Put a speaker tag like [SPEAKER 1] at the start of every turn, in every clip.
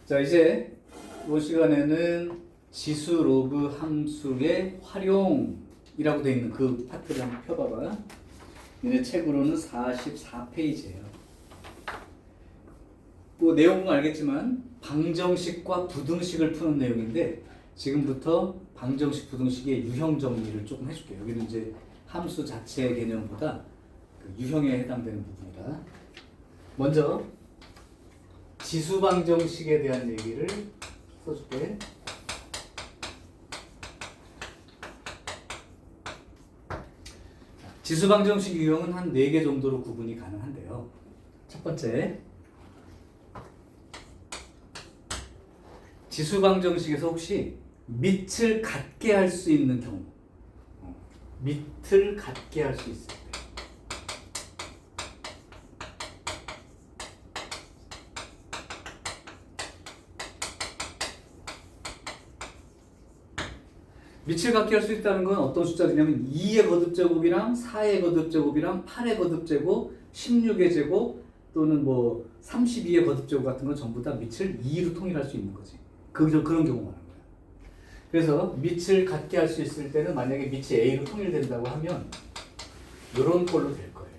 [SPEAKER 1] 자, 이제 이번 시간에는 지수 로그 함수의 활용이라고 되어 있는 그 파트를 한번 펴봐봐. 얘네 책으로는 44페이지예요. 뭐 내용은 알겠지만 방정식과 부등식을 푸는 내용인데 지금부터 방정식, 부등식의 유형 정리를 조금 해줄게요. 여기는 이제 함수 자체의 개념보다 그 유형에 해당되는 부분이라. 먼저 지수 방정식에 대한 얘기를 써줄게. 지수 방정식 유형은 한 4개 정도로 구분이 가능한데요. 첫 번째, 지수 방정식에서 혹시 밑을 같게 할 수 있는 경우, 밑을 같게 할 수 있을 때, 밑을 같게 할 수 있다는 건 어떤 숫자들이냐면 2의 거듭제곱이랑 4의 거듭제곱이랑 8의 거듭제곱, 16의 제곱 또는 뭐 32의 거듭제곱 같은 건 전부 다 밑을 2로 통일할 수 있는 거지. 그런 경우 말하는 거야. 그래서 밑을 같게 할 수 있을 때는 만약에 밑이 A로 통일된다고 하면 이런 꼴로 될 거예요.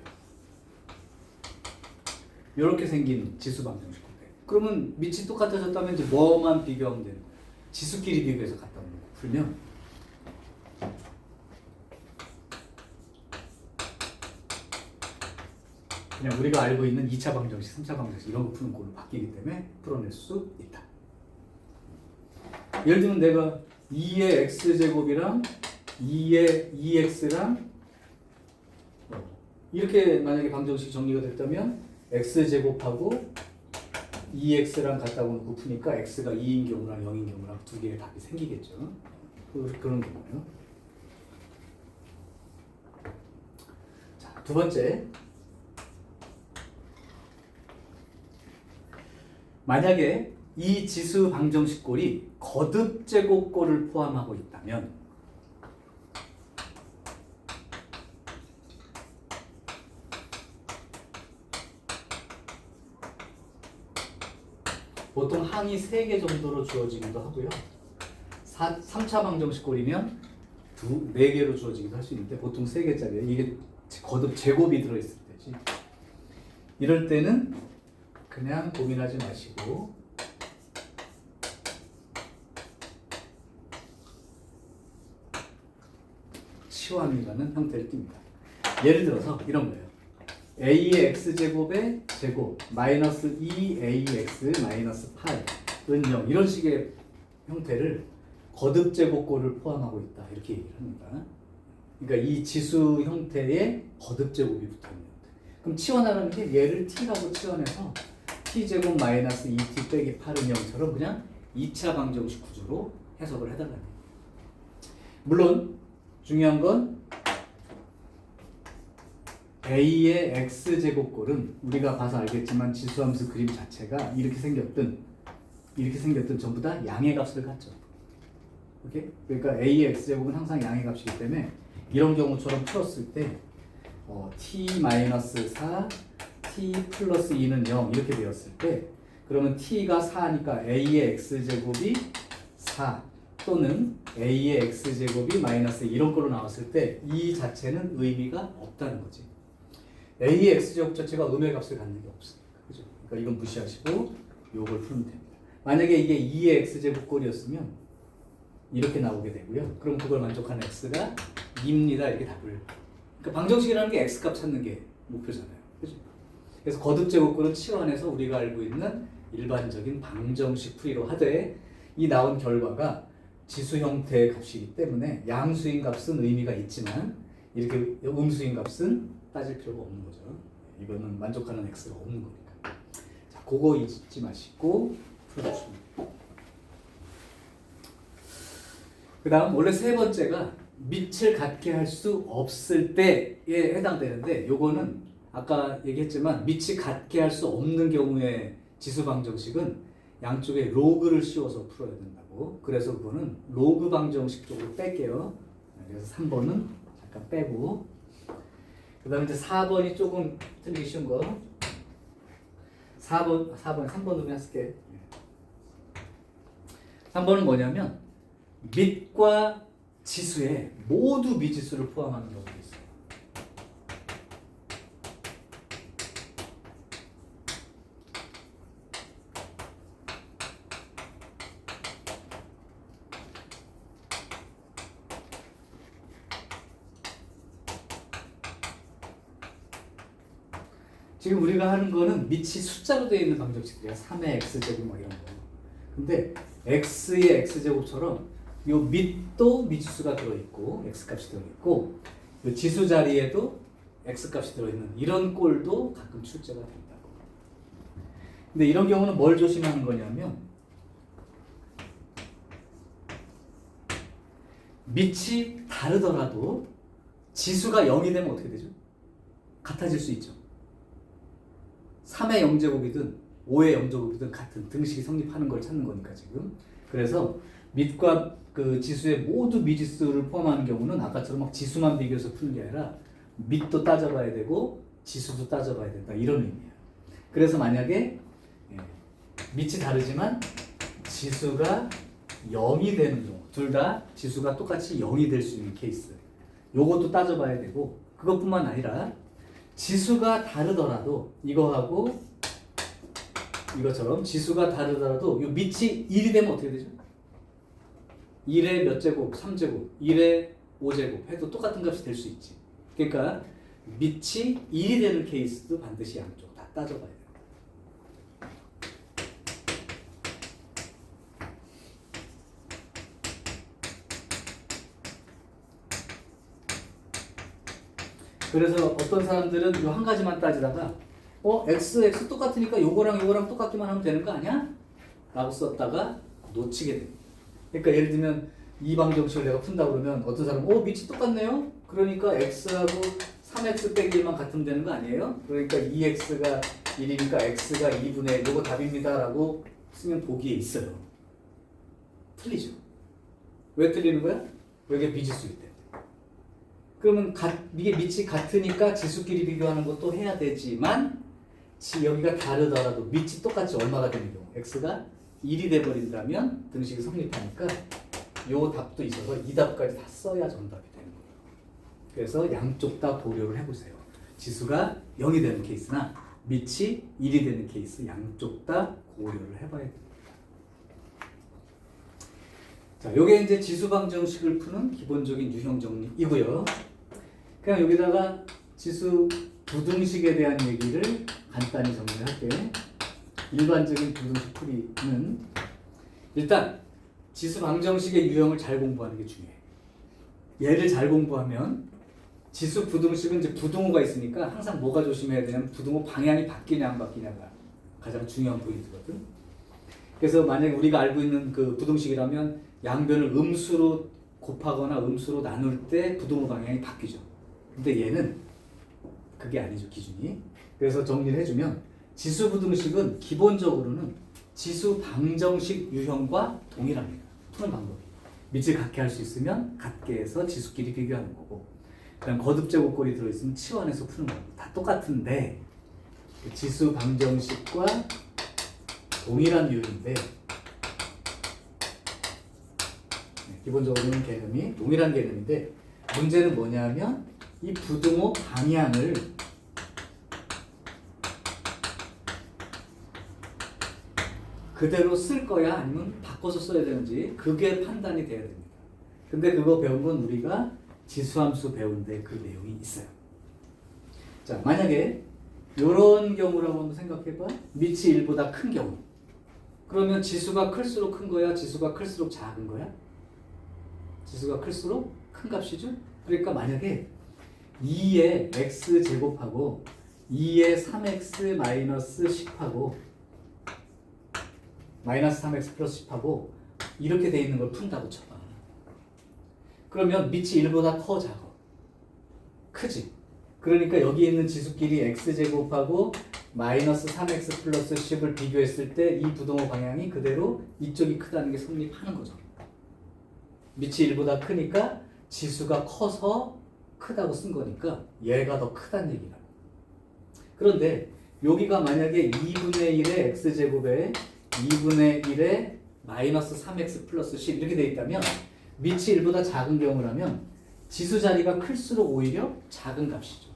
[SPEAKER 1] 이렇게 생긴 지수 방정식 꼴. 그러면 밑이 똑같아졌다면 이제 뭐만 비교하면 되는 거야. 지수끼리 비교해서 갖다 놓고 풀면 그냥 우리가 알고 있는 2차 방정식, 3차 방정식 이런 거 푸는 꼴로 바뀌기 때문에 풀어낼 수 있다. 예를 들면 내가 2의 x제곱이랑 2의 2x랑 이렇게 만약에 방정식 정리가 됐다면 x제곱하고 2x랑 갖다 놓고 푸니까 x가 2인 경우랑 0인 경우랑 두 개의 답이 생기겠죠. 그런 경우예요. 자, 두 번째, 만약에 이 지수 방정식 꼴이 거듭제곱꼴을 포함하고 있다면 보통 항이 3개 정도로 주어지기도 하고요. 3차 방정식 꼴이면 4개로 주어지기도 할 수 있는데 보통 3개짜리예요. 이게 거듭 제곱이 들어있을 때지. 이럴 때는 그냥 고민하지 마시고 치환이라는 형태를 띱니다. 예를 들어서 이런 거예요. a의 x제곱의 제곱 마이너스 2ax 마이너스 8은 0 이런 식의 형태를 거듭제곱꼴을 포함하고 있다 이렇게 얘기를 합니다. 그러니까 이 지수 형태에 거듭제곱이 붙어있는 형태. 그럼 치환하는 게 얘를 t라고 치환해서 t제곱 마이너스 2t 빼기 8은 0처럼 그냥 2차 방정식 구조로 해석을 해달라는 거예요. 물론 중요한 건 a의 x제곱꼴은 우리가 봐서 알겠지만 지수함수 그림 자체가 이렇게 생겼든 전부 다 양의 값을 갖죠. 오케이? 그러니까 a의 x제곱은 항상 양의 값이기 때문에 이런 경우처럼 풀었을 때 t-4 t 플러스 2는 0 이렇게 되었을 때 그러면 t가 4니까 a의 x제곱이 4 또는 a의 x제곱이 마이너스 이런 걸로 나왔을 때 이 자체는 의미가 없다는 거지. a의 x제곱 자체가 음의 값을 갖는 게 없으니까. 그죠? 그러니까 이건 무시하시고 요걸 풀면 됩니다. 만약에 이게 2의 x제곱꼴이었으면 이렇게 나오게 되고요. 그럼 그걸 만족하는 x가 2입니다. 이렇게 답을. 그러니까 방정식이라는 게 x값 찾는 게 목표잖아요. 그죠? 그래서 거듭제곱꼴은 치환해서 우리가 알고 있는 일반적인 방정식 풀이로 하되 이 나온 결과가 지수 형태의 값이기 때문에 양수인 값은 의미가 있지만 이렇게 음수인 값은 따질 필요가 없는 거죠. 이거는 만족하는 x가 없는 거니까. 자, 그거 잊지 마시고 풀어주시면 돼요. 그 다음 원래 세 번째가 밑을 같게 할 수 없을 때에 해당되는데 요거는 아까 얘기했지만 밑이 같게 할 수 없는 경우에 지수 방정식은 양쪽에 로그를 씌워서 풀어야 된다고. 그래서 그거는 로그 방정식 쪽으로 뺄게요. 그래서 3번은 잠깐 빼고 그 다음에 이제 4번이 조금 틀리기 쉬운 거 3번으로 했을게. 한 번은 뭐냐면 밑과 지수에 모두 미지수를 포함하는 경우도 있어요. 지금 우리가 하는 거는 밑이 숫자로 되어 있는 방정식들이야. 3의 x제곱 뭐 이런 거. 근데 x의 x제곱처럼 요 밑도 미지수가 들어있고 x값이 들어있고 요 지수 자리에도 x값이 들어있는 이런 꼴도 가끔 출제가 된다고. 근데 이런 경우는 뭘 조심하는 거냐면 밑이 다르더라도 지수가 0이 되면 어떻게 되죠? 같아질 수 있죠. 3의 0제곱이든 5의 0제곱이든 같은 등식이 성립하는 걸 찾는 거니까 지금. 그래서 밑과 그 지수의 모두 미지수를 포함하는 경우는 아까처럼 막 지수만 비교해서 푸는 게 아니라 밑도 따져봐야 되고 지수도 따져봐야 된다 이런 의미예요. 그래서 만약에 밑이 다르지만 지수가 0이 되는 경우, 둘 다 지수가 똑같이 0이 될 수 있는 케이스, 요것도 따져봐야 되고 그것뿐만 아니라 지수가 다르더라도 이거하고 이것처럼 지수가 다르더라도 요 밑이 1이 되면 어떻게 되죠? 1의 몇 제곱, 3제곱, 1의 5제곱 해도 똑같은 값이 될 수 있지. 그러니까 밑이 1이 되는 케이스도 반드시 양쪽 다 따져봐야 돼요. 그래서 어떤 사람들은 요 한 가지만 따지다가 x 똑같으니까 요거랑 똑같기만 하면 되는 거 아니야? 라고 썼다가 놓치게 됩니다. 그러니까 예를 들면 이 방정식을 내가 푼다 그러면 어떤 사람은 밑이 똑같네요? 그러니까 x하고 3x 빼기 1만 같으면 되는 거 아니에요? 그러니까 2x가 1이니까 x가 2분의 1 요거 답입니다 라고 쓰면 보기에 있어요. 틀리죠. 왜 틀리는 거야? 여기에 미지수일 때. 그러면 이게 밑이 같으니까 지수끼리 비교하는 것도 해야 되지만 여기가 다르더라도 밑이 똑같이 얼마가 되는 경우 x가 1이 돼버린다면 등식이 성립하니까 요 답도 있어서 이 답까지 다 써야 정답이 되는 거예요. 그래서 양쪽 다 고려를 해보세요. 지수가 0이 되는 케이스나 밑이 1이 되는 케이스 양쪽 다 고려를 해봐야 됩니다. 자, 요게 이제 지수 방정식을 푸는 기본적인 유형 정리이고요. 그냥 여기다가 지수 부등식에 대한 얘기를 간단히 정리할게. 일반적인 부등식 풀이는 일단 지수 방정식의 유형을 잘 공부하는 게 중요해. 얘를 잘 공부하면 지수 부등식은 이제 부등호가 있으니까 항상 뭐가 조심해야 되냐면 부등호 방향이 바뀌냐 안 바뀌냐가 가장 중요한 포인트거든. 그래서 만약에 우리가 알고 있는 그 부등식이라면 양변을 음수로 곱하거나 음수로 나눌 때 부등호 방향이 바뀌죠. 근데 얘는 그게 아니죠, 기준이. 그래서 정리를 해주면 지수 부등식은 기본적으로는 지수 방정식 유형과 동일합니다. 푸는 방법이. 밑을 같게 할 수 있으면 같게 해서 지수끼리 비교하는 거고, 그다음 거듭 제곱꼴이 들어있으면 치환해서 푸는 겁니다. 다 똑같은데 지수 방정식과 동일한 유형인데 기본적으로는 개념이 동일한 개념인데 문제는 뭐냐면 이 부등호 방향을 그대로 쓸 거야 아니면 바꿔서 써야 되는지 그게 판단이 돼야 됩니다. 근데 그거 배운 건 우리가 지수함수 배우는데 그 내용이 있어요. 자, 만약에 이런 경우라고 한번 생각해봐. 밑이 1보다 큰 경우. 그러면 지수가 클수록 큰 거야? 지수가 클수록 작은 거야? 지수가 클수록 큰 값이죠? 그러니까 만약에 2의 x제곱하고 2의 3x 마이너스 10하고 마이너스 3x 플러스 10하고 이렇게 돼 있는 걸 푼다고 쳐봐. 그러면 밑이 1보다 커 작아? 크지? 그러니까 여기 있는 지수끼리 x제곱하고 마이너스 3x 플러스 10을 비교했을 때 이 부등호 방향이 그대로 이쪽이 크다는 게 성립하는 거죠. 밑이 1보다 크니까 지수가 커서 크다고 쓴 거니까 얘가 더 크다는 얘기라고. 그런데 여기가 만약에 2분의 1의 x제곱에 2분의 1의 마이너스 3x 플러스 10 이렇게 돼 있다면 밑이 1보다 작은 경우라면 지수 자리가 클수록 오히려 작은 값이죠.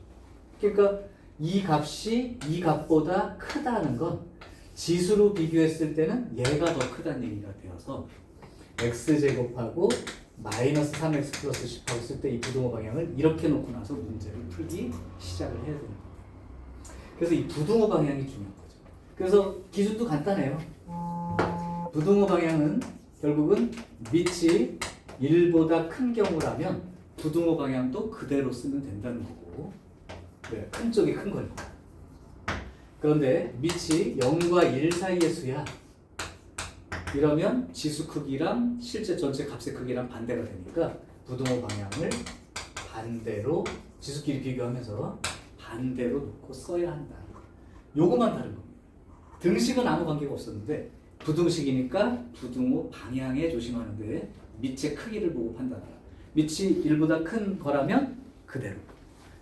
[SPEAKER 1] 그러니까 이 값이 이 값보다 크다는 건 지수로 비교했을 때는 얘가 더 크다는 얘기가 되어서 x제곱하고 마이너스 3x 플러스 10하고 쓸 때 이 부등호 방향을 이렇게 놓고 나서 문제를 풀기 시작을 해야 됩니다. 그래서 이 부등호 방향이 중요한 거죠. 그래서 기준도 간단해요. 부등호 방향은 결국은 밑이 1보다 큰 경우라면 부등호 방향도 그대로 쓰면 된다는 거고, 네, 큰 쪽이 큰 거니까. 그런데 밑이 0과 1 사이의 수야. 이러면 지수 크기랑 실제 전체 값의 크기랑 반대가 되니까 부등호 방향을 반대로 지수끼리 비교하면서 반대로 놓고 써야 한다. 요거만 다른 겁니다. 등식은 아무 관계가 없었는데 부등식이니까 부등호 방향에 조심하는데 밑의 크기를 보고 판단하라. 밑이 1보다 큰 거라면 그대로,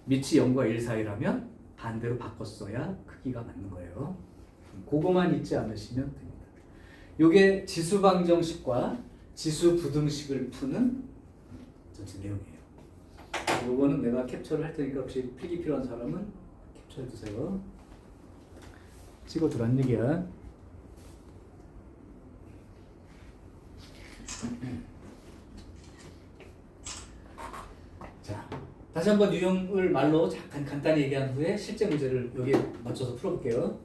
[SPEAKER 1] 밑이 0과 1 사이라면 반대로 바꿔 써야 크기가 맞는 거예요. 그거만 잊지 않으시면 됩니다. 요게 지수 방정식과 지수 부등식을 푸는 전체 내용이에요. 요거는 내가 캡처를 할 테니까 혹시 필기 필요한 사람은 캡처해 두세요. 찍어두란 얘기야. 자, 다시 한번 유형을 말로 잠깐 간단히 얘기한 후에 실제 문제를 여기에 맞춰서 풀어볼게요.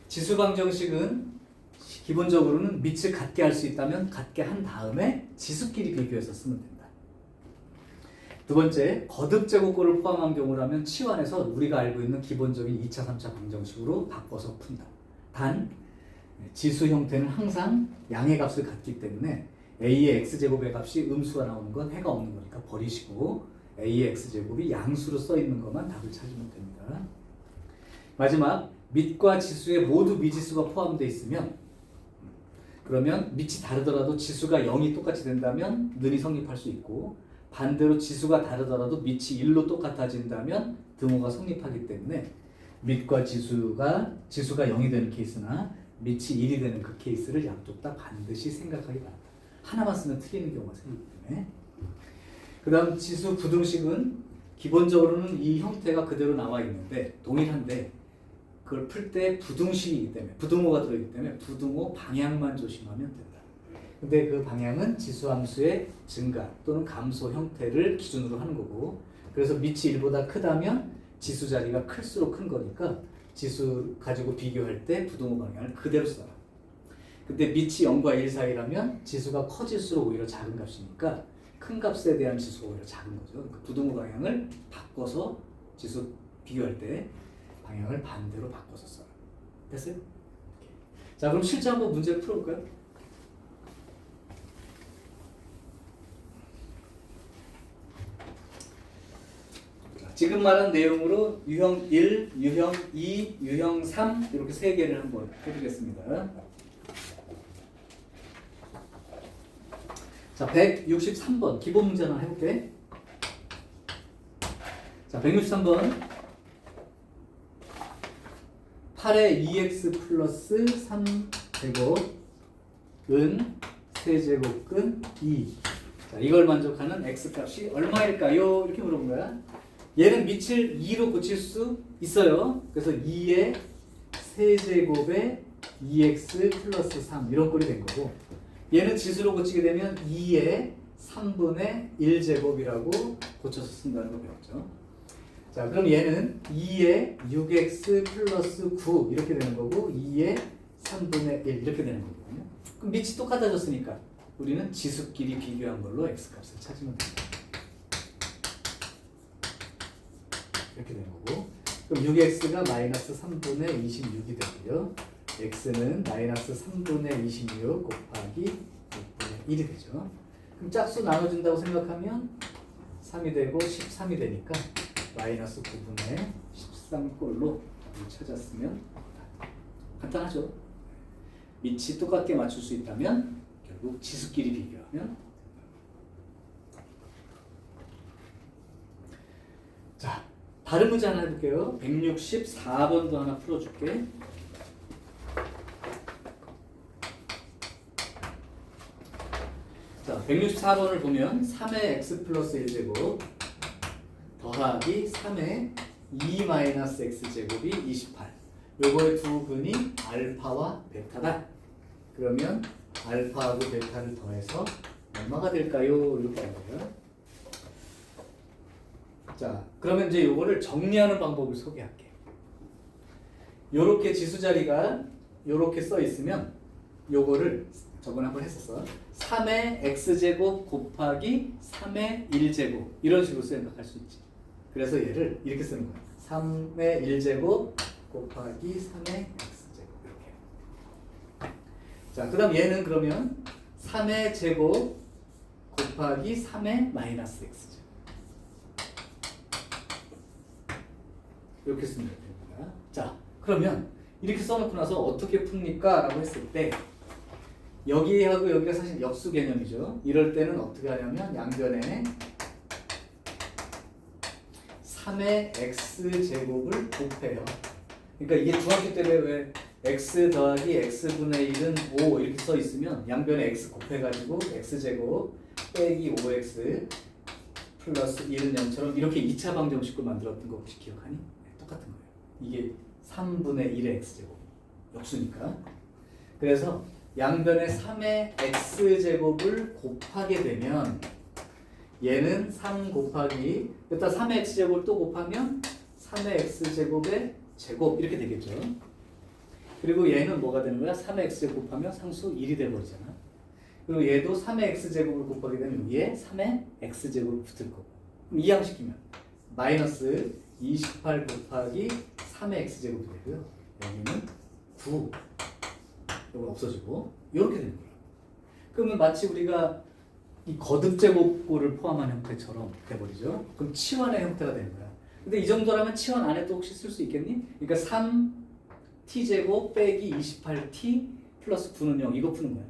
[SPEAKER 1] 지수 방정식은 기본적으로는 밑을 같게 할 수 있다면 같게 한 다음에 지수끼리 비교해서 쓰면 된다. 두 번째, 거듭 제곱꼴을 포함한 경우라면 치환해서 우리가 알고 있는 기본적인 2차, 3차 방정식으로 바꿔서 푼다. 단, 지수 형태는 항상 양의 값을 갖기 때문에 a의 x제곱의 값이 음수가 나오는 건 해가 없는 거니까 버리시고 a의 x제곱이 양수로 써 있는 것만 답을 찾으면 됩니다. 마지막, 밑과 지수에 모두 미지수가 포함되어 있으면 그러면 밑이 다르더라도 지수가 0이 똑같이 된다면 는이 성립할 수 있고, 반대로 지수가 다르더라도 밑이 1로 똑같아진다면 등호가 성립하기 때문에 밑과 지수가 0이 되는 케이스나 밑이 1이 되는 그 케이스를 양쪽 다 반드시 생각하기 바랍니다. 하나만 쓰면 틀리는 경우가 생기기 때문에. 그 다음 지수 부등식은 기본적으로는 이 형태가 그대로 나와 있는데 동일한데 그걸 풀 때 부등식이기 때문에 부등호가 들어있기 때문에 부등호 방향만 조심하면 된다. 근데 그 방향은 지수함수의 증가 또는 감소 형태를 기준으로 하는 거고, 그래서 밑이 1보다 크다면 지수 자리가 클수록 큰 거니까 지수 가지고 비교할 때 부등호 방향을 그대로 써라. 근데 밑이 0과 1 사이라면 지수가 커질수록 오히려 작은 값이니까 큰 값에 대한 지수가 오히려 작은 거죠. 그러니까 부등호 방향을 바꿔서 지수 비교할 때 방향을 반대로 바꿔서 써라. 됐어요? 자, 그럼 실제 한번 문제를 풀어볼까요? 지금 말한 내용으로 유형 1, 유형 2, 유형 3 이렇게 세 개를 한번 해보겠습니다. 자, 163번 기본 문제 하나 해볼게. 자, 163번 8의 2x 플러스 3제곱은 세제곱근 2. 자, 이걸 만족하는 x값이 얼마일까요? 이렇게 물어본 거야. 얘는 밑을 2로 고칠 수 있어요. 그래서 2의 세제곱에 2x 플러스 3 이런 꼴이 된 거고, 얘는 지수로 고치게 되면 2의 3분의 1제곱이라고 고쳐서 쓴다는 거 배웠죠. 자, 그럼 얘는 2의 6x 플러스 9 이렇게 되는 거고 2의 3분의 1 이렇게 되는 거거든요. 그럼 밑이 똑같아졌으니까 우리는 지수끼리 비교한 걸로 x값을 찾으면 됩니다. 이렇게 되는 거고, 그럼 6x가 마이너스 3분의 26이 되고요. x는 마이너스 3분의 26 곱하기 6분의 1이 되죠. 그럼 짝수 나눠준다고 생각하면 3이 되고 13이 되니까 마이너스 9분의 13꼴로 찾았으면 간단하죠. 밑이 똑같게 맞출 수 있다면 결국 지수끼리 비교하면. 자, 다른 문제 하나 해볼게요. 164번도 하나 풀어줄게. 자, 164번을 보면 3의 x 플러스 1제곱 더하기 3의 2 마이너스 x제곱이 28. 요거의 두 근이 알파와 베타다. 그러면 알파하고 베타를 더해서 얼마가 될까요? 이렇게 하는 거예요. 자, 그러면 이제 요거를 정리하는 방법을 소개할게요. 요렇게 지수 자리가 요렇게 써 있으면 요거를 저번에 한번 했었어. 3의 x제곱 곱하기 3의 1제곱 이런 식으로 생각할 수 있지. 그래서 얘를 이렇게 쓰는 거야. 3의 1제곱 곱하기 3의 x제곱 이렇게. 자, 그 다음 얘는 그러면 3의 제곱 곱하기 3의 마이너스 x제곱 이렇게 쓰면 됩니다. 자, 그러면 이렇게 써놓고 나서 어떻게 풉니까? 라고 했을 때 여기하고 여기가 사실 역수 개념이죠. 이럴 때는 어떻게 하냐면 양변에 3의 x제곱을 곱해요. 그러니까 이게 중학교 때 왜 x 더하기 x분의 1은 5 이렇게 써 있으면 양변에 x 곱해가지고 x제곱 빼기 5x 플러스 1은 0처럼 이렇게 2차 방정식을 만들었던 거 혹시 기억하니? 네, 똑같은 거예요. 이게 3분의 1의 x제곱 역수니까. 그래서 양변에 3의 x제곱을 곱하게 되면 얘는 3 곱하기 여기다 3의 x제곱을 또 곱하면 3의 x제곱의 제곱 이렇게 되겠죠. 그리고 얘는 뭐가 되는 거야? 3의 x제곱 곱하면 상수 1이 돼버리잖아. 그리고 얘도 3의 x제곱을 곱하게 되면 여기에 3의 x제곱을 붙을 거고 이항시키면 마이너스 28 곱하기 3의 x제곱이 되고요. 여기는 9 이건 없어지고 이렇게 되는 거예요. 그러면 마치 우리가 이 거듭제곱골을 포함한 형태처럼 돼버리죠. 그럼 치환의 형태가 되는 거야. 근데 이 정도라면 치환 안에 또 혹시 쓸 수 있겠니? 그러니까 3t제곱 빼기 28t 플러스 9는 0 이거 푸는 거야.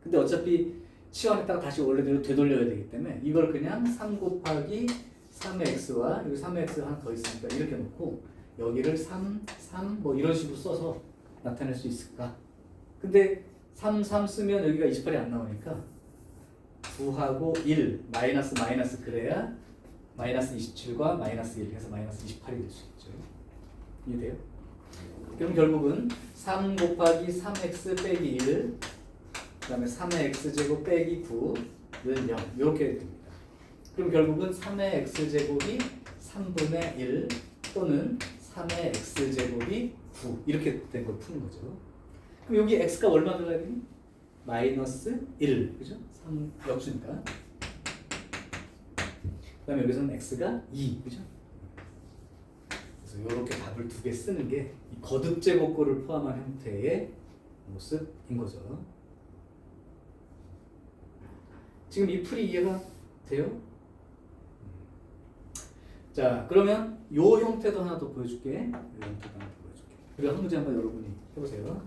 [SPEAKER 1] 근데 어차피 치환했다가 다시 원래대로 되돌려야 되기 때문에 이걸 그냥 3 곱하기 3의 x와 여기 3의 x가 하나 더 있으니까 이렇게 놓고 여기를 3, 3 뭐 이런 식으로 써서 나타낼 수 있을까? 근데 3, 3 쓰면 여기가 28이 안 나오니까 9하고 1 마이너스 그래야 마이너스 27과 마이너스 1 해서 마이너스 28이 될 수 있죠. 이해돼요? 그럼 결국은 3 곱하기 3x 빼기 1 그 다음에 3의 x제곱 빼기 9는 0 이렇게 됩니다. 그럼 결국은 3의 x제곱이 3분의 1 또는 3의 x제곱이 9 이렇게 된 걸 푸는 거죠. 그럼 여기 x가 얼마 들어가야 되니? 마이너스 1 그죠? 3 역수니까. 그 다음에 여기서는 x가 2 그죠? 그래서 이렇게 답을 두 개 쓰는 게 이 거듭제곱골을 포함한 형태의 모습인 거죠. 지금 이 풀이 이해가 돼요? 자, 그러면 이 형태도 하나 더 보여줄게. 이 형태도 하나 더 보여줄게. 그리고 한 문제 한번 여러분이 해보세요.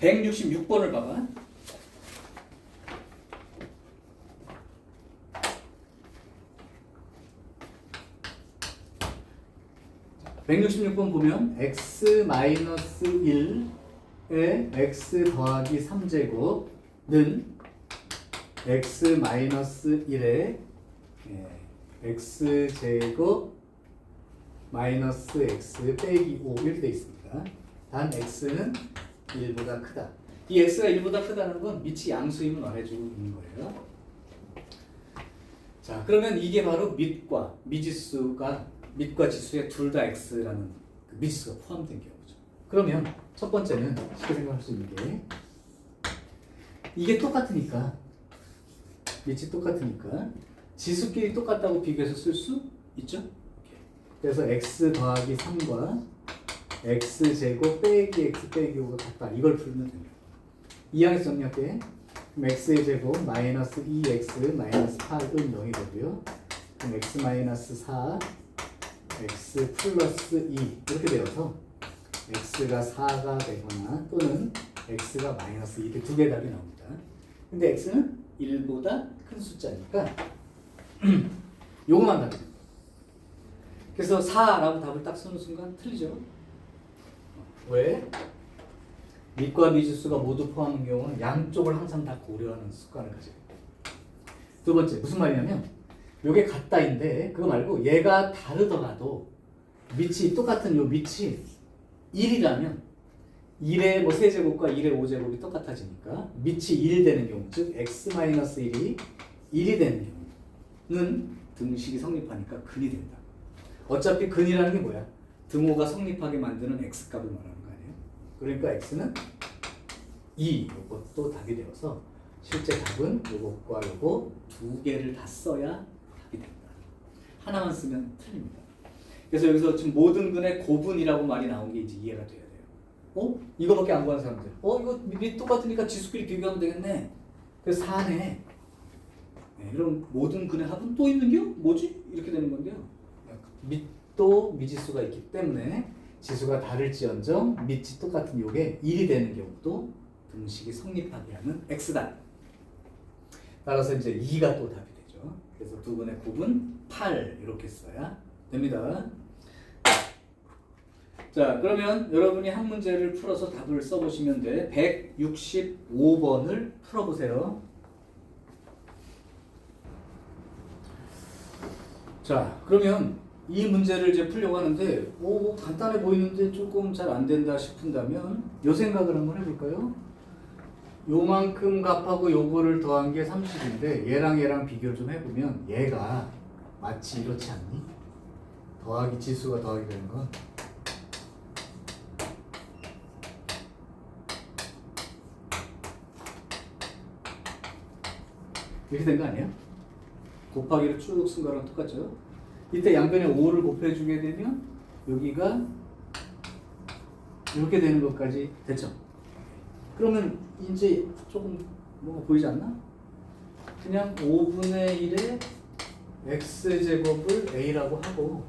[SPEAKER 1] 166번을 봐봐. (166번) 보면 x-1에 x 더하기 3제곱는 x-1에 x제곱 마이너스 x 빼기 5 이렇게 되어 있습니다. 단 x는 1보다 크다. 이 x가 1보다 크다는 건 밑이 양수임을 말해주고 있는 거예요. 자, 그러면 이게 바로 밑과 미지수가 밑과 지수에 둘 다 x라는 그 미지수가 포함된 경우죠. 그러면 첫 번째는 쉽게 생각할 수 있는 게 이게 똑같으니까 밑이 똑같으니까 지수끼리 똑같다고 비교해서 쓸 수 있죠. 그래서 x 더하기 3과 x제곱 빼기 x 빼기 5가 같다. 이걸 풀면 됩니다. 이항에서 정리할게. 그럼 x의 제곱 마이너스 2x 마이너스 8은 0이 되고요. 그럼 x 마이너스 4 x 플러스 2 이렇게 되어서 x가 4가 되거나 또는 x가 마이너스 2 이렇게 두 개의 답이 나옵니다. 근데 x는 1보다 큰 숫자니까 요거만 답입니다. 그래서 4라고 답을 딱 쓰는 순간 틀리죠. 왜? 밑과 미지수가 모두 포함한 경우는 양쪽을 항상 다 고려하는 습관을 가져야 돼요. 두 번째, 무슨 말이냐면 요게 같다인데 그거 말고 얘가 다르더라도 밑이 똑같은 요 밑이 1이라면 1의 뭐 세제곱과 1의 5제곱이 똑같아지니까 밑이 1 되는 경우, 즉 x-1이 1이 되는 경우는 등식이 성립하니까 근이 된다. 어차피 근이라는 게 뭐야? 등호가 성립하게 만드는 x값을 말하는 거 아니에요? 그러니까 x는 2, 이것도 답이 되어서 실제 답은 요것과 요거 두 개를 다 써야 답이 된다. 하나만 쓰면 틀립니다. 그래서 여기서 지금 모든 근의 고분이라고 말이 나온 게 이제 이해가 돼야 돼요. 이거밖에 안 구하는 사람들. 이거 밑 똑같으니까 지수끼리 비교하면 되겠네. 그래서 4네. 네, 그럼 모든 근의 합은 또 있는겨? 뭐지? 이렇게 되는 건데요. 밑도 미지수가 있기 때문에 지수가 다를지언정 밑이 똑같은 요게 1이 되는 경우도 등식이 성립하게 하는 x다. 따라서 이제 2가 또 답이 되죠. 그래서 두 근의 곱은 8 이렇게 써야 됩니다. 자, 그러면 여러분이 한 문제를 풀어서 답을 써보시면 돼. 165번을 풀어보세요. 자, 그러면 이 문제를 이제 풀려고 하는데 간단해 보이는데 조금 잘 안 된다 싶은다면 요 생각을 한번 해볼까요? 요만큼 값하고 요거를 더한 게 30인데 얘랑 비교를 좀 해보면 얘가 마치 이렇지 않니? 더하기 지수가 더하기 되는 건 이렇게 된 거 아니에요? 곱하기를 쭉 쓴 거랑 똑같죠? 이때 양변에 5를 곱해주게 되면 여기가 이렇게 되는 것까지 됐죠? 그러면 이제 조금 뭐가 보이지 않나? 그냥 5분의 1의 x제곱을 a라고 하고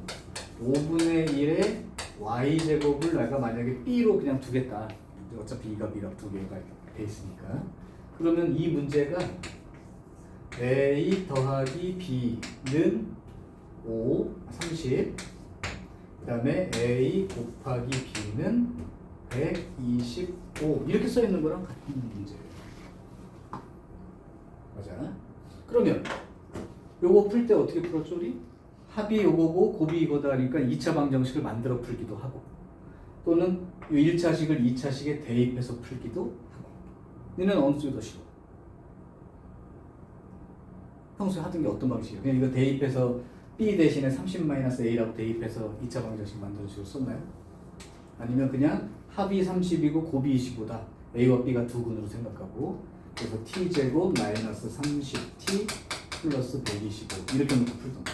[SPEAKER 1] 5분의 1의 y제곱을 내가 만약에 b로 그냥 두겠다. 어차피 2가 b가 두 개가 돼 있으니까. 그러면 이 문제가 a 더하기 b는 5, 30. 그 다음에 a 곱하기 b는 125 이렇게 써 있는 거랑 같은 문제예요. 맞아? 그러면 요거 풀 때 어떻게 풀었죠 우리? 합이 요거고 곱이 이거다 하니까 2차 방정식을 만들어 풀기도 하고 또는 요 1차식을 2차식에 대입해서 풀기도 하고 너는 어느 쪽이 더 쉬워? 평소에 하던 게 어떤 방식이에요? 그냥 이거 대입해서 b 대신에 30-a라고 대입해서 2차 방정식 만드는 식으로 썼나요? 아니면 그냥 합이 30이고 곱이 25다. a와 b가 두 근으로 생각하고 그래서 t제곱 마이너스 30t 플러스 125 이렇게 놓고 풀던가.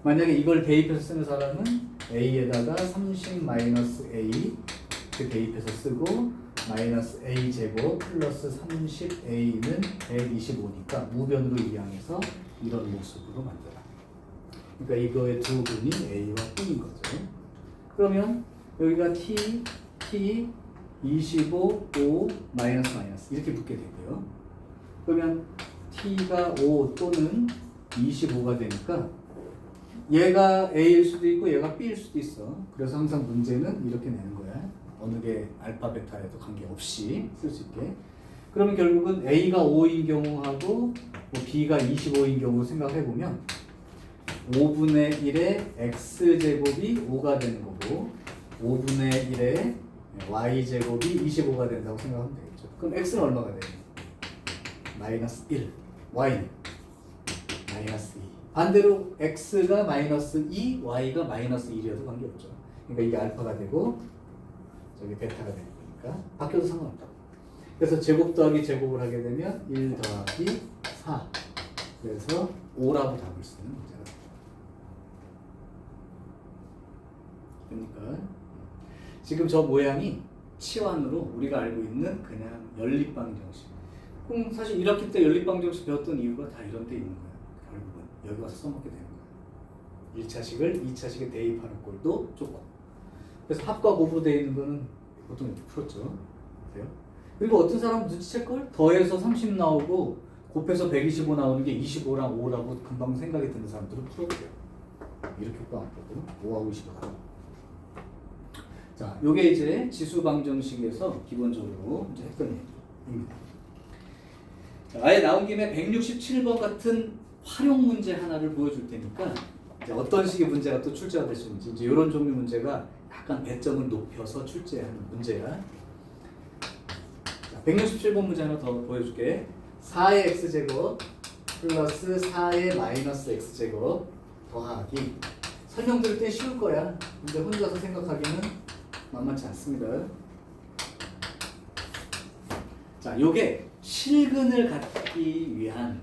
[SPEAKER 1] 만약에 이걸 대입해서 쓰는 사람은 a에다가 30-a 이렇게 대입해서 쓰고 마이너스 a제곱 플러스 30a는 125니까 무변으로 이항해서 이런 모습으로 만들어라. 그러니까 이거의 두 근이 a와 b인 거죠. 그러면 여기가 t, 25, 5, 마이너스 이렇게 붙게 되고요. 그러면 t가 5 또는 25가 되니까 얘가 a일 수도 있고 얘가 b일 수도 있어. 그래서 항상 문제는 이렇게 내는 거야. 어느 게 알파, 베타에도 관계없이 쓸 수 있게. 그러면 결국은 a가 5인 경우하고 뭐 b가 25인 경우 생각해보면 5분의 1의 x제곱이 5가 되는 거고 5분의 1의 y제곱이 25가 된다고 생각하면 되겠죠. 그럼 x는 얼마가 돼요? 마이너스 1, y는 마이너스 2. 반대로 x가 마이너스 2, y가 마이너스 1이어도 관계없죠. 그러니까 이게 알파가 되고 저기 베타가 되는 거니까 바뀌어도 상관없다고. 그래서 제곱 더하기 제곱을 하게 되면 1 더하기 4. 그래서 5라고 답을 쓰는 문제가 됩니다. 지금 저 모양이 치환으로 우리가 알고 있는 그냥 연립방정식. 그럼 사실 1학기 때 연립방정식 배웠던 이유가 다 이런 데 있는 거야. 결국은 여기 와서 써먹게 되는 거야. 1차식을 2차식에 대입하는 꼴도 좋고. 그래서 합과 곱으로 되어 있는 거는 보통 이렇게 풀었죠. 그래요? 그리고 어떤 사람은 눈치챌걸? 더해서 30 나오고 곱해서 125 나오는 게 25랑 5라고 금방 생각이 드는 사람들은 풀어도 돼요. 이렇게 또 안 풀고 5하고 25가. 자, 요게 이제 지수 방정식에서 기본적으로 이제 했던 얘기입니다. 아예 나온 김에 167번 같은 활용 문제 하나를 보여줄 테니까 이제 어떤 식의 문제가 또 출제가 될 수 있는지 이제 이런 종류 문제가 약간 배점을 높여서 출제하는 문제야. 자, 167번 문제 하나 더 보여줄게. 4의 x제곱 플러스 4의 마이너스 x제곱 더하기. 설명 들을 때 쉬울 거야. 근데 혼자서 생각하기는 만만치 않습니다. 자, 요게 실근을 갖기 위한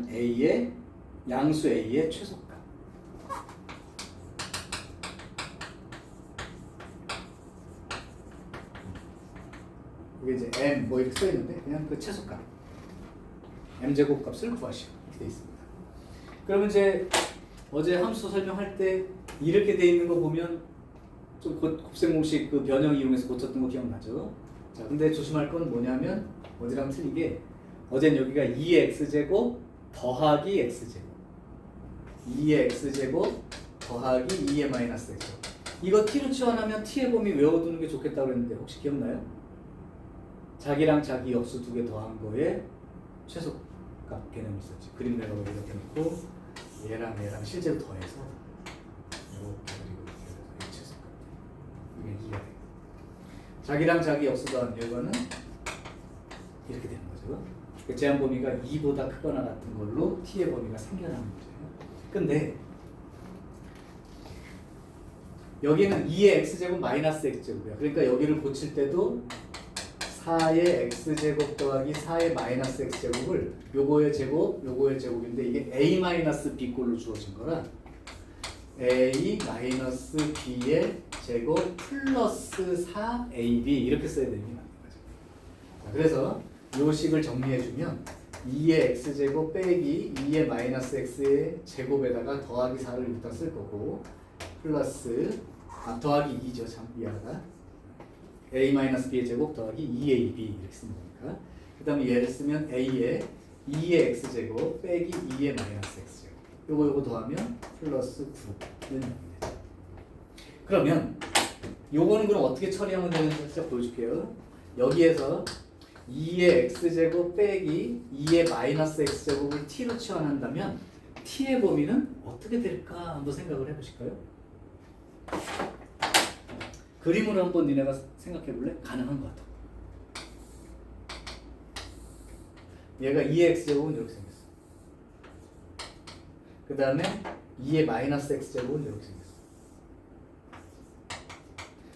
[SPEAKER 1] A의 양수 A의 최소값. 이게 이제 M 뭐 이렇게 써 있는데 그냥 그 최소값 M 제곱 값을 구하시오 이렇게 돼 있습니다. 그러면 이제 어제 함수 설명할 때 이렇게 돼 있는 거 보면 좀 곱셈공식 그 변형 이용해서 고쳤던 거 기억나죠? 자, 근데 조심할 건 뭐냐면 어제랑 틀리게 어제는 여기가 2의 x제곱 더하기 x제곱 2의 x제곱 더하기 2의 마이너스 x제곱 이거 t로 치환하면 t의 범위 외워두는 게 좋겠다고 했는데 혹시 기억나요? 자기랑 자기 역수 두 개 더한 거에 최소값 개념이 있었지. 그림 내가 이렇게 놓고 얘랑 실제로 더해서 이렇게 그리고 이렇게 최소값 이게 2가 돼. 자기랑 자기 역수 더한 이거는 이렇게 되는 거죠. 제한 범위가 2보다 크거나 같은 걸로 t의 범위가 생겨나는 거죠. 근데 여기는 2의 x제곱 마이너스 x제곱이야. 그러니까 여기를 고칠 때도 4의 x제곱 더하기 4의 마이너스 x제곱을 요거의 제곱, 요거의 제곱인데 이게 a 마이너스 b꼴로 주어진 거라 a 마이너스 b의 제곱 플러스 4ab 이렇게 써야 되는 게 맞는 거죠. 자, 그래서 요 식을 정리해주면 2의 x제곱 빼기 2의 마이너스 x의 제곱에다가 더하기 4를 일단 쓸 거고 플러스 더하기 2죠. 참 미안하다. a-b의 제곱 더하기 2ab 이렇게 쓰는 거니까 그 다음에 얘를 쓰면 a에 2의 x제곱 빼기 2의 마이너스 x제곱 요거 더하면 플러스 9는 0이 되죠. 그러면 요거는 그럼 어떻게 처리하면 되는지 살짝 보여줄게요. 여기에서 2의 x제곱 빼기 2의 마이너스 x제곱을 t로 치환한다면 t의 범위는 어떻게 될까 한번 생각을 해보실까요? 그림으로 한번 니네가 생각해 볼래? 가능한 것 같아. 얘가 2의 x제곱은 이렇게 생겼어. 그 다음에 2의 마이너스 x제곱은 이렇게 생겼어.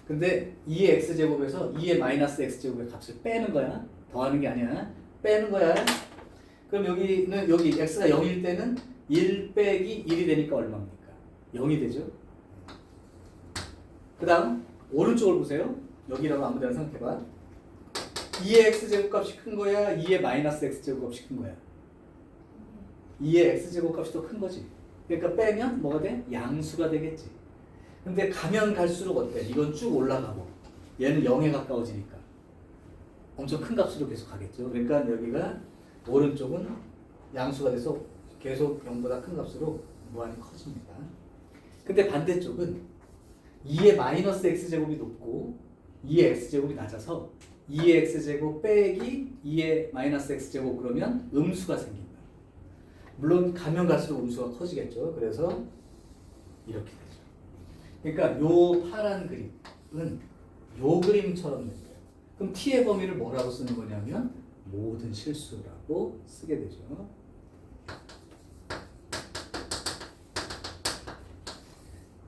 [SPEAKER 1] 근데 2의 x제곱에서 2의 마이너스 x제곱의 값을 빼는 거야. 더하는 게 아니야. 빼는 거야. 그럼 여기는 여기 x가 0일 때는 1 빼기 1이 되니까 얼마입니까? 0이 되죠. 그 다음 오른쪽을 보세요. 여기라고 아무데나 생각해봐. 2의 x제곱 값이 큰 거야? 2의 마이너스 x제곱 값이 큰 거야? 2의 x제곱 값이 더 큰 거지. 그러니까 빼면 뭐가 돼? 양수가 되겠지. 근데 가면 갈수록 어때? 이건 쭉 올라가고 얘는 0에 가까워지니까 엄청 큰 값으로 계속 가겠죠. 그러니까 여기가 오른쪽은 양수가 돼서 계속 0보다 큰 값으로 무한히 커집니다. 근데 반대쪽은 2의 마이너스 x제곱이 높고 2의 x제곱이 낮아서 2의 x제곱 빼기 2의 마이너스 x제곱 그러면 음수가 생긴다. 물론 가면 갈수록 음수가 커지겠죠. 그래서 이렇게 되죠. 그러니까 요 파란 그림은 요 그림처럼 된 거예요. 그럼 t의 범위를 뭐라고 쓰는 거냐면 모든 실수라고 쓰게 되죠.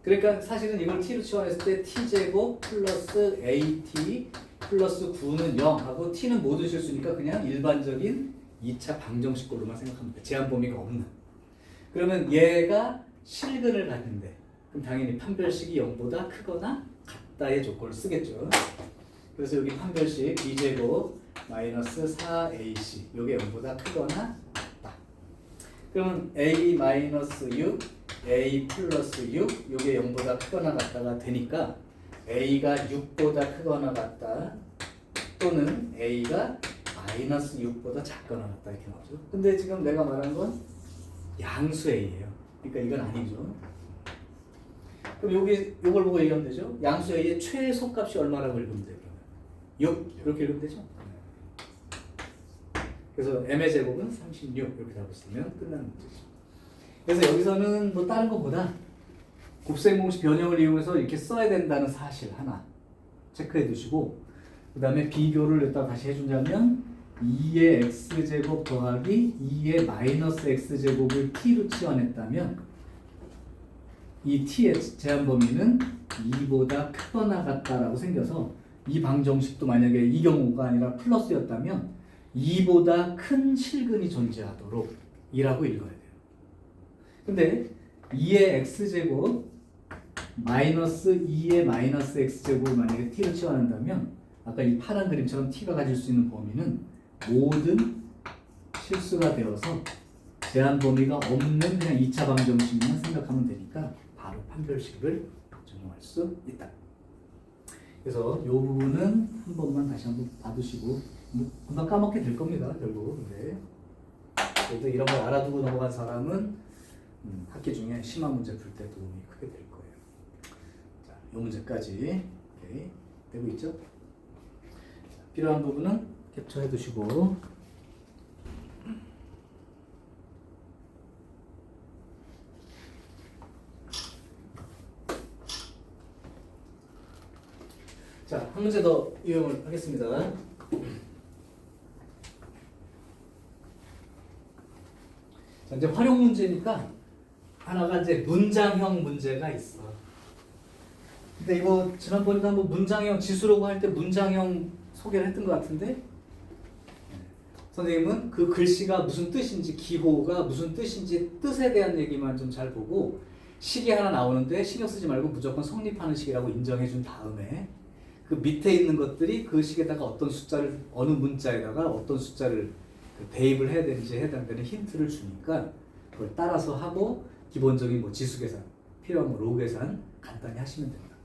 [SPEAKER 1] 그러니까 사실은 이걸 t로 치환했을 때 t제곱 플러스 at 플러스 9는 0 하고 t는 모든 실수니까 그냥 일반적인 2차 방정식꼴로만 생각하면 돼. 제한 범위가 없는. 그러면 얘가 실근을 갖는데 그럼 당연히 판별식이 0보다 크거나 같다의 조건을 쓰겠죠. 그래서 여기 판별식 b제곱 마이너스 4ac 요게 0보다 크거나 같다. 그러면 a 마이너스 6 a 플러스 6 요게 0보다 크거나 같다가 되니까 a가 6보다 크거나 같다 또는 a가 마이너스 6보다 작거나 같다 이렇게 나오죠. 근데 지금 내가 말한 건 양수 A예요. 그러니까 이건 아니죠. 그럼 요걸 보고 얘기하면 되죠. 양수 A의 최소값이 얼마라고 읽으면 돼요. 6 이렇게 읽으면 되죠. 그래서 m의 제곱은 36 이렇게 답을 쓰면 끝나는 문제죠. 그래서 여기서는 뭐 다른 것보다 곱셈 공식 변형을 이용해서 이렇게 써야 된다는 사실 하나 체크해 두시고, 그 다음에 비교를 여기다 다시 해준다면 2의 x제곱 더하기 2의 마이너스 x제곱을 t로 치환했다면 이 t의 제한 범위는 2보다 크거나 같다라고 생겨서 이 방정식도 만약에 이 경우가 아니라 플러스였다면 2보다 큰 실근이 존재하도록 이라고 읽어야 돼요. 근데 2의 x제곱 마이너스 2의 마이너스 x제곱을 만약에 t로 치환한다면 아까 이 파란 그림처럼 t가 가질 수 있는 범위는 모든 실수가 되어서 제한 범위가 없는 그냥 2차 방정식만 생각하면 되니까 바로 판별식을 적용할 수 있다. 그래서 이 부분은 한 번만 다시 한번 봐두시고, 금방 까먹게 될 겁니다. 결국. 근데 그래도 이런 걸 알아두고 넘어간 사람은 학기 중에 심한 문제 풀 때 도움이 크게 될 거예요. 자, 이 문제까지 오케이. 되고 있죠? 필요한 부분은 캡처해 두시고, 자, 한 문제 더 이용을 하겠습니다. 자, 이제 활용 문제니까 하나가 이제 문장형 문제가 있어. 근데 이거 지난번에도 한번 문장형 지수라고 할 때 문장형 소개를 했던 것 같은데, 선생님은 그 글씨가 무슨 뜻인지, 기호가 무슨 뜻인지 뜻에 대한 얘기만 좀 잘 보고, 식이 하나 나오는데 신경 쓰지 말고 무조건 성립하는 식이라고 인정해 준 다음에 그 밑에 있는 것들이 그 식에다가 어떤 숫자를, 어느 문자에다가 어떤 숫자를 대입을 해야 되는지 해당되는 힌트를 주니까 그걸 따라서 하고, 기본적인 뭐 지수 계산, 필요한 뭐 로그 계산 간단히 하시면 됩니다.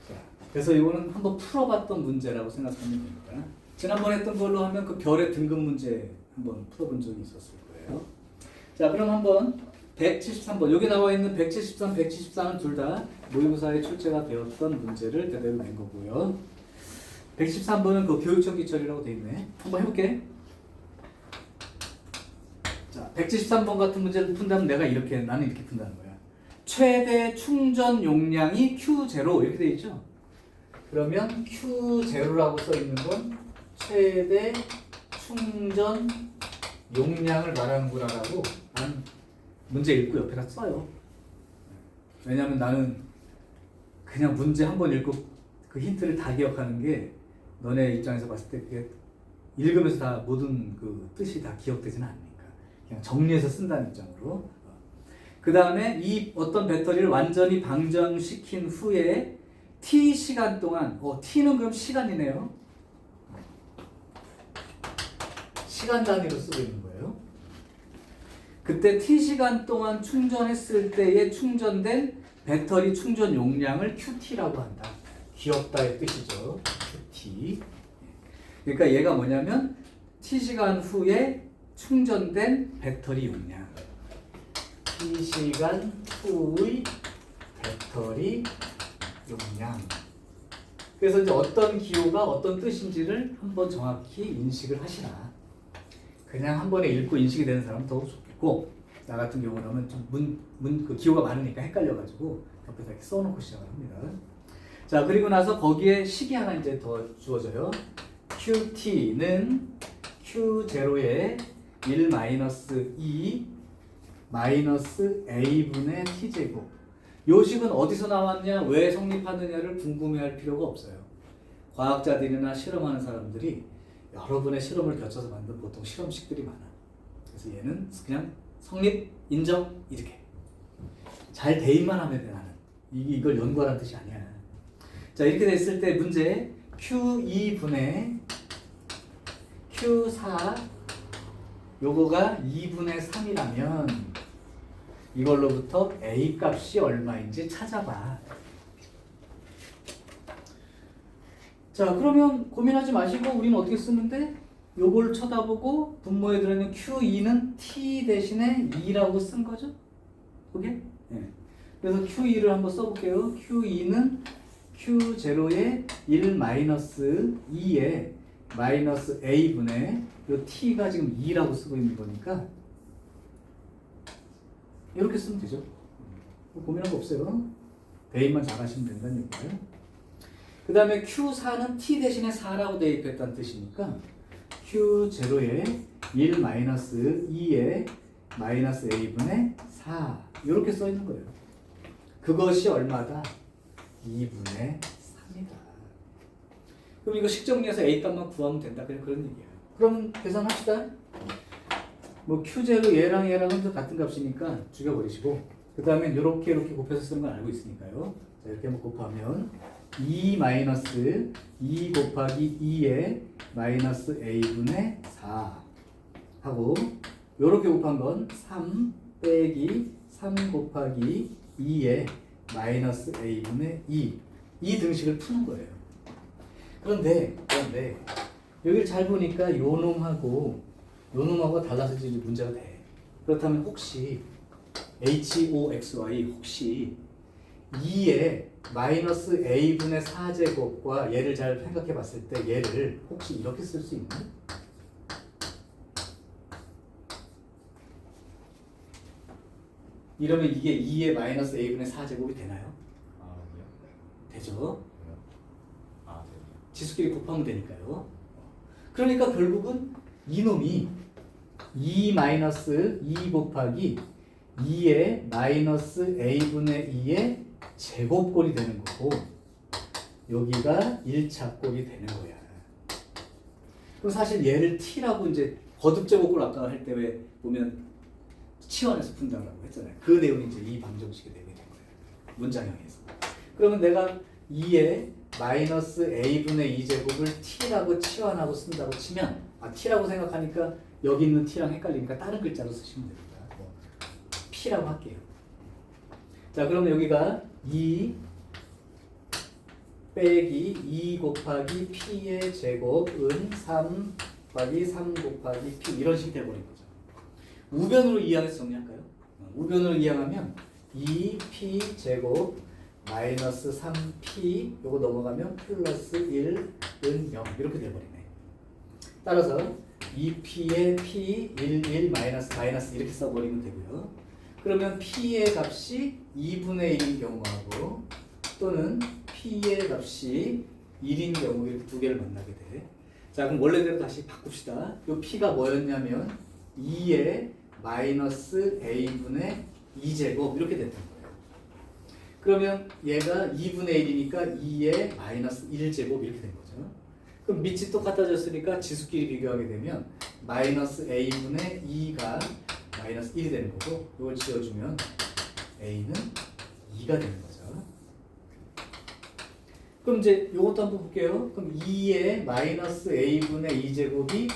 [SPEAKER 1] 자, 그래서 이거는 한번 풀어봤던 문제라고 생각하면 됩니다. 지난번에 했던 걸로 하면 그 별의 등급 문제 한번 풀어본 적이 있었을 거예요. 자, 그럼 한번 173번, 여기 나와 있는 173, 174는 둘 다 모의고사에 출제가 되었던 문제를 대대로 낸 거고요. 113번은 그 교육청 기철이라고 돼 있네. 한번 해볼게. 자, 173번 같은 문제를 푼다면 나는 이렇게 푼다는 거야. 최대 충전 용량이 Q0 이렇게 돼 있죠. 그러면 Q0라고 써 있는 건 최대 충전 용량을 말하는구나라고 난 문제 읽고 옆에다 써요. 왜냐면 나는 그냥 문제 한 번 읽고 그 힌트를 다 기억하는 게 너네 입장에서 봤을 때 그게 읽으면서 다 모든 그 뜻이 다 기억되지는 않으니까 그냥 정리해서 쓴다는 입장으로. 그 다음에 이 어떤 배터리를 완전히 방전시킨 후에 t 시간 동안, t는 그럼 시간이네요. 시간 단위로 쓰고 있는 거예요. 그때 t 시간 동안 충전했을 때에 충전된 배터리 충전 용량을 QT라고 한다. 귀엽다의 뜻이죠. QT. 그러니까 얘가 뭐냐면 t시간 후에 충전된 배터리 용량. t시간 후의 배터리 용량. 그래서 이제 어떤 기호가 어떤 뜻인지를 한번 정확히 인식을 하시라. 그냥 한 번에 읽고 인식이 되는 사람은 더욱 좋겠고, 나 같은 경우는 좀 그 기호가 많으니까 헷갈려가지고 옆에다 이렇게 써놓고 시작을 합니다. 자, 그리고 나서 거기에 식이 하나 이제 더 주어져요. QT는 Q0의 1-2 마이너스 A분의 T제곱. 요 식은 어디서 나왔냐, 왜 성립하느냐를 궁금해할 필요가 없어요. 과학자들이나 실험하는 사람들이 여러분의 실험을 거쳐서 만든 보통 실험식들이 많아. 그래서 얘는 그냥 성립, 인정, 이렇게 잘 대입만 하면 돼. 나는 이걸 연구하라는 뜻이 아니야. 자, 이렇게 됐을 때 문제 Q2분의 Q4 요거가 2분의 3이라면 이걸로부터 A 값이 얼마인지 찾아봐. 자, 그러면 고민하지 마시고 우리는 어떻게 쓰는데 요걸 쳐다보고 분모에 들어있는 Q2는 T 대신에 2라고 쓴 거죠? 그게? 네. 그래서 Q2를 한번 써볼게요. Q2는 Q0의 1 마이너스 2에 마이너스 A분의 요 T가 지금 2라고 쓰고 있는 거니까 이렇게 쓰면 되죠. 고민한 거 없어요. 대입만 잘하시면 된다는 얘기예요. 그 다음에 Q4는 T 대신에 4라고 대입했다는 뜻이니까 Q0의 1 마이너스 2에 마이너스 A분의 4 이렇게 써 있는 거예요. 그것이 얼마다? 2분의 3이다. 그럼 이거 식정리해서 A 값만 구하면 된다. 그냥 그런 얘기예요. 그럼 계산합시다. 뭐 Q0 얘랑은 또 같은 값이니까 죽여버리시고 그 다음에 이렇게 곱해서 쓰는 걸 알고 있으니까요. 자, 이렇게 한번 곱하면 2 마이너스 2 곱하기 2에 마이너스 A분의 4 하고 이렇게 곱한 건 3 빼기 3 곱하기 2에 마이너스 A분의 2 이 등식을 푸는 거예요. 그런데 여기를 잘 보니까 요 놈하고 달라서 이제 문제가 돼. 그렇다면 혹시 HOXY 혹시 2에 마이너스 A분의 4제곱과 얘를 잘 생각해 봤을 때 얘를 혹시 이렇게 쓸 수 있나? 이러면 이게 2에 마이너스 A분의 4제곱이 되나요?
[SPEAKER 2] 아니요.
[SPEAKER 1] 되죠?
[SPEAKER 2] 아, 네.
[SPEAKER 1] 지수끼리 곱하면 되니까요. 그러니까 결국은 이놈이 2 마이너스 2 곱하기 2의 마이너스 A분의 2의 제곱꼴이 되는 거고 여기가 1차꼴이 되는 거야. 그럼 사실 얘를 T라고 이제 거듭제곱꼴 아까 할 때 왜 보면 치환해서 푼다고 했잖아요. 그 내용이 이제 이 방정식의 내용이 된 거예요. 문장형에서. 그러면 내가 2의 마이너스 A분의 2제곱을 T라고 치환하고 쓴다고 치면 T라고 생각하니까 여기 있는 T랑 헷갈리니까 다른 글자로 쓰시면 됩니다. P라고 할게요. 자, 그러면 여기가 2 빼기 2 곱하기 P의 제곱은 3 곱하기 3 곱하기 P 이런 식이 돼버린 거죠. 우변으로 이항해서 정리할까요? 우변으로 이항하면 2P 제곱 마이너스 3P 요거 넘어가면 플러스 1은 0 이렇게 돼버리네. 따라서 2P의 P 1 마이너스 이렇게 써버리면 되고요. 그러면 P의 값이 2분의 1인 경우하고 또는 P의 값이 1인 경우 이렇게 두 개를 만나게 돼. 자, 그럼 원래대로 다시 바꿉시다. 이 P가 뭐였냐면 2의 마이너스 A분의 2제곱 이렇게 됐던 거예요. 그러면 얘가 2분의 1이니까 2의 마이너스 1제곱 이렇게 된 거죠. 그럼 밑이 똑같아졌으니까 지수끼리 비교하게 되면 마이너스 A분의 2가 마이너스 1이 되는 거고 이걸 지워주면 A는 2가 되는 거죠. 그럼 이제 이것도 한번 볼게요. 그럼 2의 마이너스 A분의 2제곱이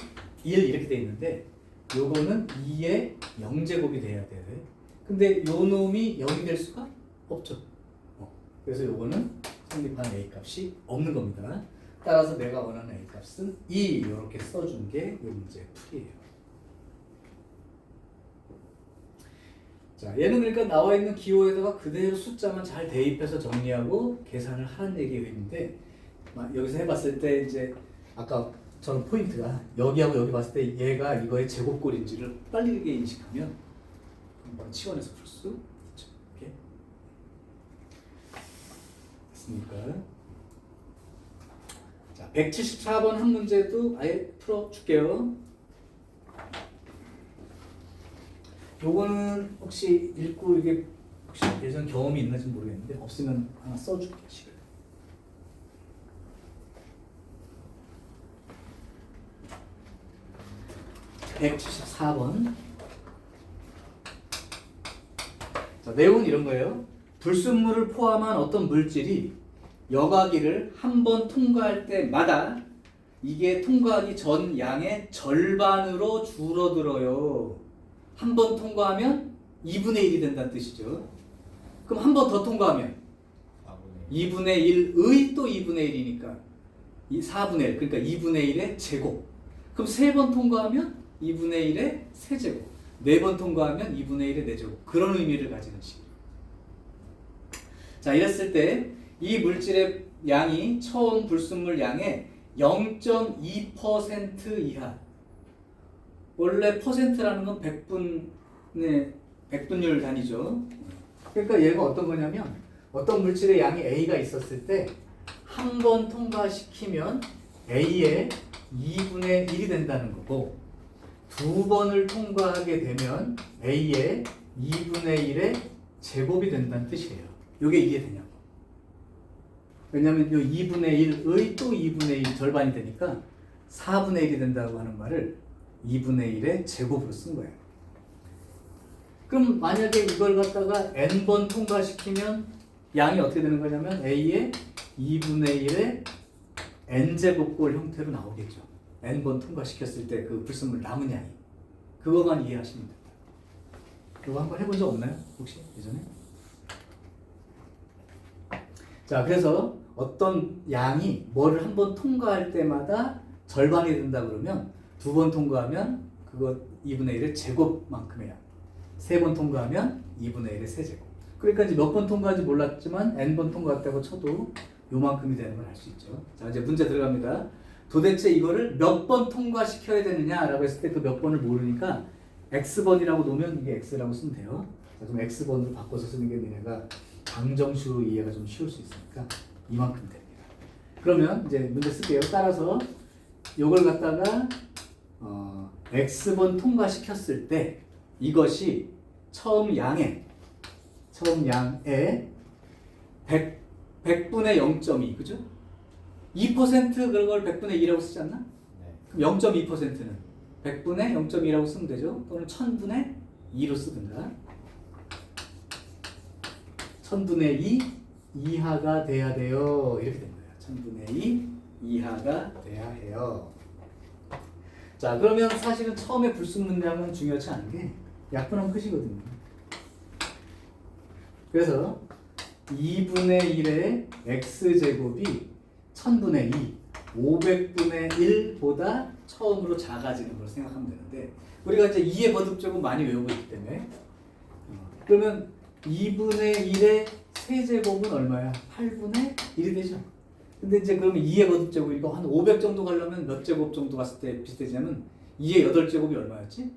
[SPEAKER 1] 1 이렇게 돼 있는데 요거는 2의 0제곱이 돼야 돼. 근데 요 놈이 0이 될 수가 없죠. 그래서 요거는 성립한 A 값이 없는 겁니다. 따라서 내가 원하는 A 값은 2 이렇게 써준 게 이 문제의 풀이에요. 자, 얘는 그러니까 나와 있는 기호에다가 그대로 숫자만 잘 대입해서 정리하고 계산을 하는 얘기인데 여기서 해봤을 때 이제 아까 저는 포인트가 여기하고 여기 봤을 때 얘가 이거의 제곱꼴인지를 빨리 인식하면 한번 치환해서 풀 수 있죠. 이렇게 됐습니까? 자, 174번 한 문제도 아예 풀어줄게요. 요거는 혹시 읽고 이게 혹시 예전 경험이 있는지 모르겠는데 없으면 하나 써줄게요. 식을. (174번) 자, 내용은 이런 거예요. 불순물을 포함한 어떤 물질이 여과기를 한 번 통과할 때마다 이게 통과하기 전 양의 절반으로 줄어들어요. 한 번 통과하면 2분의 1이 된다는 뜻이죠. 그럼 한 번 더 통과하면 2분의 1의 또 2분의 1이니까 이 4분의 1 그러니까 2분의 1의 제곱. 그럼 3번 통과하면 2분의 1의 세제곱, 4번 통과하면 2분의 1의 4제곱. 그런 의미를 가지는 식이에요. 자, 이랬을 때 이 물질의 양이 처음 불순물 양의 0.2% 이하. 원래 퍼센트라는 건 백분율 단위죠. 그러니까 얘가 어떤 거냐면 어떤 물질의 양이 A가 있었을 때 한 번 통과시키면 A의 2분의 1이 된다는 거고, 2번을 통과하게 되면 A의 2분의 1의 제곱이 된다는 뜻이에요. 이게 이해되냐고. 왜냐면 이 2분의 1의 또 2분의 1 절반이 되니까 4분의 1이 된다고 하는 말을 2분의 1의 제곱으로 쓴 거예요. 그럼 만약에 이걸 갖다가 n번 통과시키면 양이 어떻게 되는 거냐면 A의 2분의 1의 n제곱꼴 형태로 나오겠죠. n번 통과시켰을 때 그 불순물 남은 양이. 그거만 이해하시면 됩니다. 그거 한번 해본 적 없나요? 혹시 예전에? 자, 그래서 어떤 양이 뭐를 한번 통과할 때마다 절반이 된다 그러면 2번 통과하면 그거 2분의 1의 제곱만큼의 양. 3번 통과하면 2분의 1의 세제곱. 그러니까 이제 몇 번 통과하는지 몰랐지만 n번 통과했다고 쳐도 요만큼이 되는 걸 알 수 있죠. 자, 이제 문제 들어갑니다. 도대체 이거를 몇 번 통과시켜야 되느냐라고 했을 때 그 몇 번을 모르니까 x번이라고 놓으면 이게 x라고 쓰면 돼요. 자, 그럼 x번으로 바꿔서 쓰는 게 니네가 방정식으로 이해가 좀 쉬울 수 있으니까 이만큼 됩니다. 그러면 이제 문제 쓸게요. 따라서 요걸 갖다가 x번 통과시켰을 때 이것이 처음 양의 100분의 0.2, 그죠? 2% 그런 걸 100분의 2라고 쓰지 않나?
[SPEAKER 2] 네.
[SPEAKER 1] 그럼 0.2%는 100분의 0.2라고 쓰면 되죠? 또는 1000분의 2로 쓰든가. 1000분의 2 이하가 돼야 돼요. 이렇게 된 거예요. 1000분의 2 이하가 돼야 해요. 자, 그러면 사실은 처음에 불순물량은 중요하지 않은 게 약분하면 끝이거든요. 그래서 2분의 1의 x제곱이 1000분의 2, 500분의 1보다 처음으로 작아지는 걸 생각하면 되는데, 우리가 이제 2의 거듭적은 많이 외우고 있기 때문에 그러면 2분의 1의 세제곱은 얼마야? 8분의 1이 되죠. 근데 이제 그러면 2의 거듭제곱 이거 한 500 정도 가려면 몇 제곱 정도 갔을 때 비슷해지냐면 2의 8제곱이 얼마였지?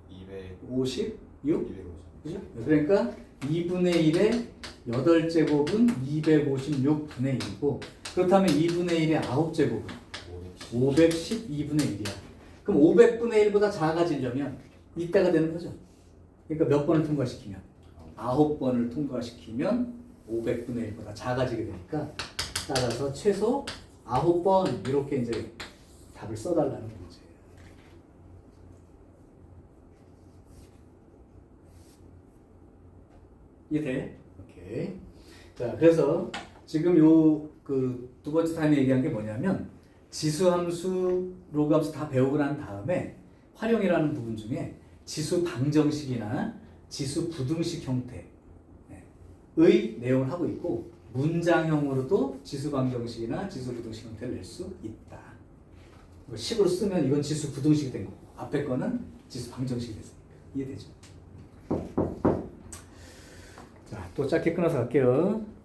[SPEAKER 2] 256?
[SPEAKER 1] 56? 그죠? 그러니까 2분의 1의 8제곱은 256분의 1이고, 그렇다면 2분의 1의 9제곱은 512분의 1이야. 그럼 500분의 1보다 작아지려면 이때가 되는 거죠. 그러니까 몇 번을 통과시키면? 9번을 통과시키면 500분의 1보다 작아지게 되니까, 따라서 최소 9번 이렇게 이제 답을 써달라는 문제예요. 이해돼? 오케이. 자, 그래서 지금 요 그 두 번째 타임에 얘기한 게 뭐냐면 지수함수, 로그함수 다 배우고 난 다음에 활용이라는 부분 중에 지수 방정식이나 지수 부등식 형태의 내용을 하고 있고, 문장형으로도 지수 방정식이나 지수 부등식 형태를 낼 수 있다. 식으로 쓰면 이건 지수 부등식이 된 거고, 앞에 거는 지수 방정식이 됐으니까. 이해되죠? 자, 또 짧게 끊어서 갈게요.